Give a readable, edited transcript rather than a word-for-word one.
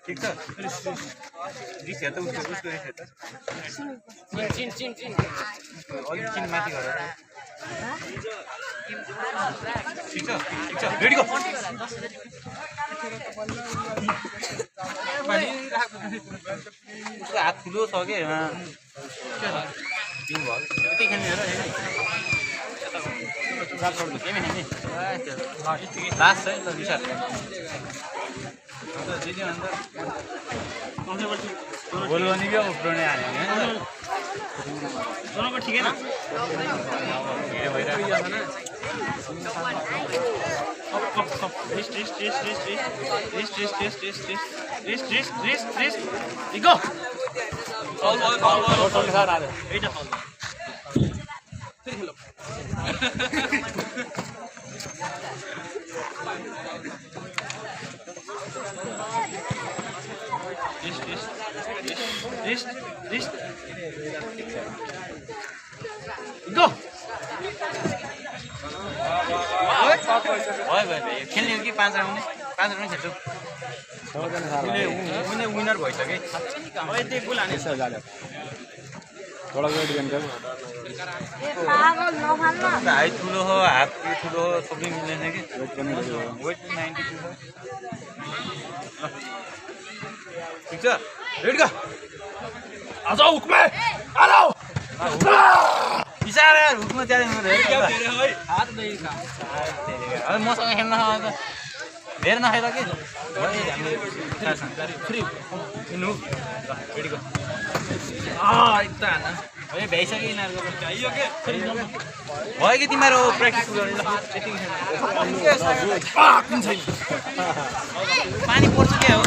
ठिक छ रिस हेर्दा उसको रिस हेर्दा अलिक चिन माथि गरेर ठिक छ रेडी गो उसको हात ठुलो छ कि दिनु भयो यति खेल्ने हेर लास्ट है ल विशाल गोल गर्ने क्या उफ्रने हाल्ने दोनों ठीक है ना go go भयो खेल्ने हो कि 5 राउन्ड खेल्छु विनर भइसक्यो थोड़ा वेट गेन कर हाइट ठुलो हो हात ठुलो हो सबै मिल्दैन कि वेट 92 ठिक छ रेडी गा आ जाओ हुक में आ जाओ इशारा हुकमा च्यालेन्ज गरेर हाथ नहीं का अब मसँग खेल्न आउँछ धेरै नखाइ ल कि फ्री इनु रेडी गो इतना ना अरे भ्याइसक्यो यिनीहरूको चाहिए के भयो कि तिमीहरू प्र्याक्टिस गर्ने ल त्यति पानी पर्छ क्या हो